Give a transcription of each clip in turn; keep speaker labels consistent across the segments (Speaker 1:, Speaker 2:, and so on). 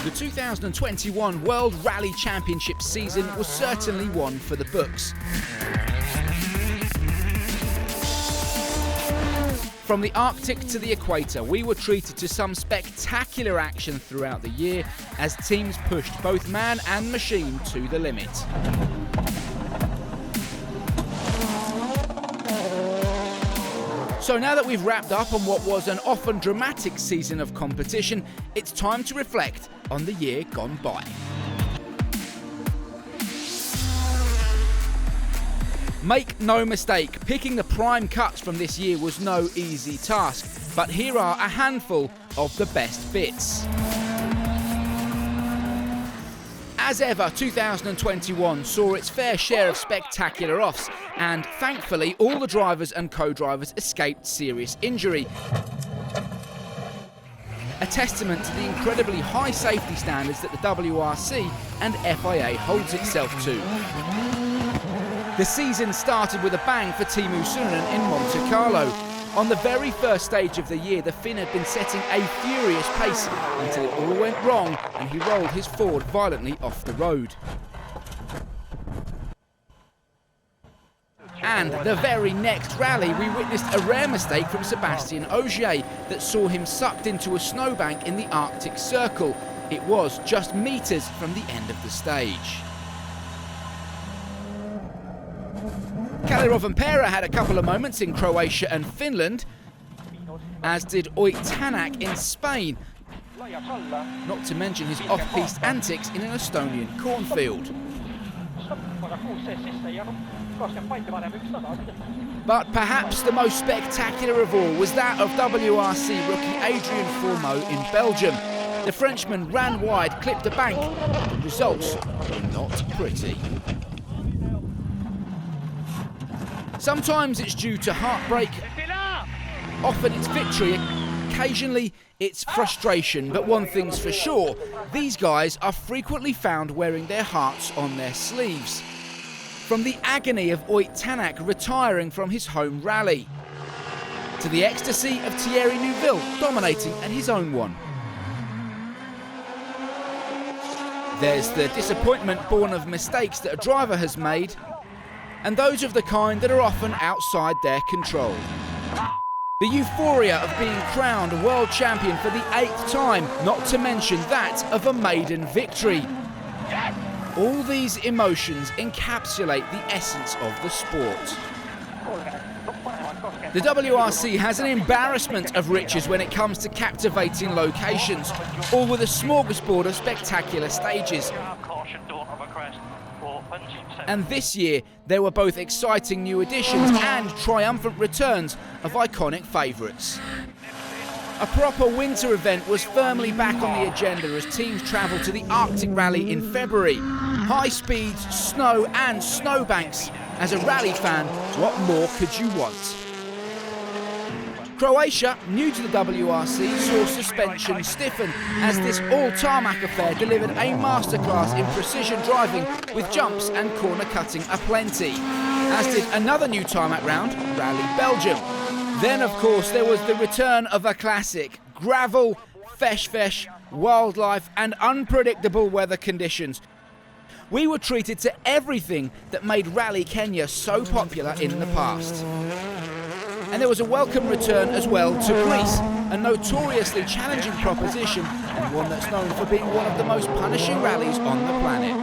Speaker 1: The 2021 World Rally Championship season was certainly one for the books. From the Arctic to the equator, we were treated to some spectacular action throughout the year as teams pushed both man and machine to the limit. So now that we've wrapped up on what was an often dramatic season of competition, it's time to reflect on the year gone by. Make no mistake, picking the prime cuts from this year was no easy task, but here are a handful of the best bits. As ever, 2021 saw its fair share of spectacular offs, and thankfully all the drivers and co-drivers escaped serious injury. A testament to the incredibly high safety standards that the WRC and FIA holds itself to. The season started with a bang for Teemu Sunen in Monte Carlo. On the very first stage of the year, the Finn had been setting a furious pace until it all went wrong and he rolled his Ford violently off the road. And the very next rally, we witnessed a rare mistake from Sébastien Ogier that saw him sucked into a snowbank in the Arctic Circle. It was just metres from the end of the stage. Kalle Rovanperä had a couple of moments in Croatia and Finland, as did Ott Tänak in Spain, not to mention his off-piste antics in an Estonian cornfield. But perhaps the most spectacular of all was that of WRC rookie Adrien Fourmaux in Belgium. The Frenchman ran wide, clipped a bank, and the results were not pretty. Sometimes it's due to heartbreak, often it's victory, occasionally it's frustration, but one thing's for sure, these guys are frequently found wearing their hearts on their sleeves. From the agony of Ott Tänak retiring from his home rally, to the ecstasy of Thierry Neuville dominating at his own one. There's the disappointment born of mistakes that a driver has made, and those of the kind that are often outside their control. The euphoria of being crowned world champion for the 8th time, not to mention that of a maiden victory. All these emotions encapsulate the essence of the sport. The WRC has an embarrassment of riches when it comes to captivating locations, all with a smorgasbord of spectacular stages. And this year, there were both exciting new additions and triumphant returns of iconic favourites. A proper winter event was firmly back on the agenda as teams travelled to the Arctic Rally in February. High speeds, snow and snowbanks. As a rally fan, what more could you want? Croatia, new to the WRC, saw suspension stiffen as this all-tarmac affair delivered a masterclass in precision driving with jumps and corner cutting aplenty. As did another new tarmac round, Rally Belgium. Then, of course, there was the return of a classic. Gravel, fesh, wildlife and unpredictable weather conditions. We were treated to everything that made Rally Kenya so popular in the past. And there was a welcome return as well to Greece, a notoriously challenging proposition and one that's known for being one of the most punishing rallies on the planet.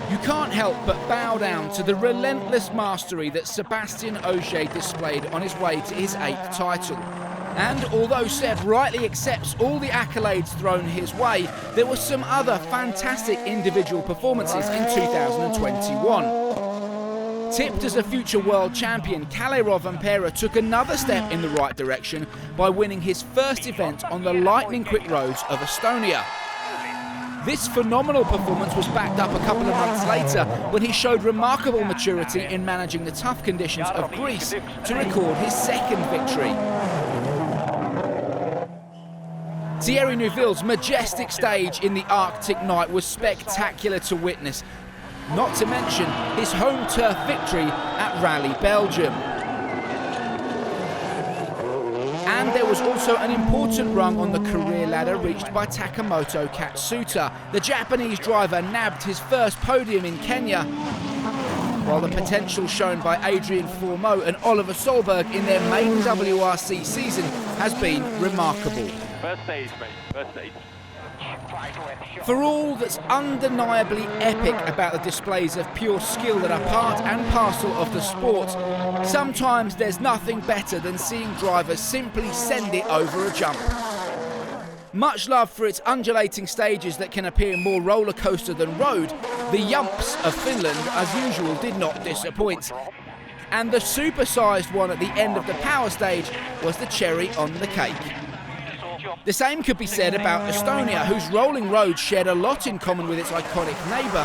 Speaker 1: You can't help but bow down to the relentless mastery that Sébastien Ogier displayed on his way to his 8th title. And although Seb rightly accepts all the accolades thrown his way, there were some other fantastic individual performances in 2021. Tipped as a future world champion, Kalle Rovanperä took another step in the right direction by winning his first event on the lightning-quick roads of Estonia. This phenomenal performance was backed up a couple of months later when he showed remarkable maturity in managing the tough conditions of Greece to record his second victory. Thierry Neuville's majestic stage in the Arctic night was spectacular to witness, not to mention his home turf victory at Rally Belgium. And there was also an important rung on the career ladder reached by Takamoto Katsuta. The Japanese driver nabbed his first podium in Kenya, while the potential shown by Adrian Fourmeau and Oliver Solberg in their main WRC season has been remarkable.
Speaker 2: First stage, mate. First stage.
Speaker 1: For all that's undeniably epic about the displays of pure skill that are part and parcel of the sport, sometimes there's nothing better than seeing drivers simply send it over a jump. Much loved for its undulating stages that can appear more roller coaster than road, the Jumps of Finland, as usual, did not disappoint. And the supersized one at the end of the power stage was the cherry on the cake. The same could be said about Estonia, whose rolling roads shared a lot in common with its iconic neighbour.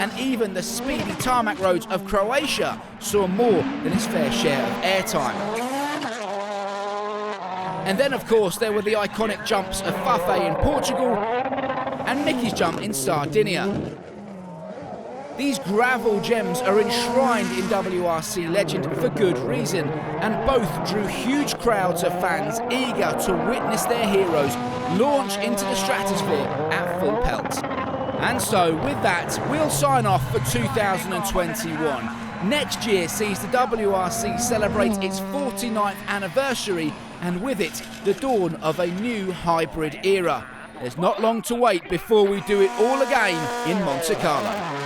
Speaker 1: And even the speedy tarmac roads of Croatia saw more than its fair share of airtime. And then, of course, there were the iconic jumps of Fafé in Portugal and Mickey's jump in Sardinia. These gravel gems are enshrined in WRC legend for good reason, and both drew huge crowds of fans eager to witness their heroes launch into the stratosphere at full pelt. And so, with that, we'll sign off for 2021. Next year sees the WRC celebrate its 49th anniversary, and with it, the dawn of a new hybrid era. There's not long to wait before we do it all again in Monte Carlo.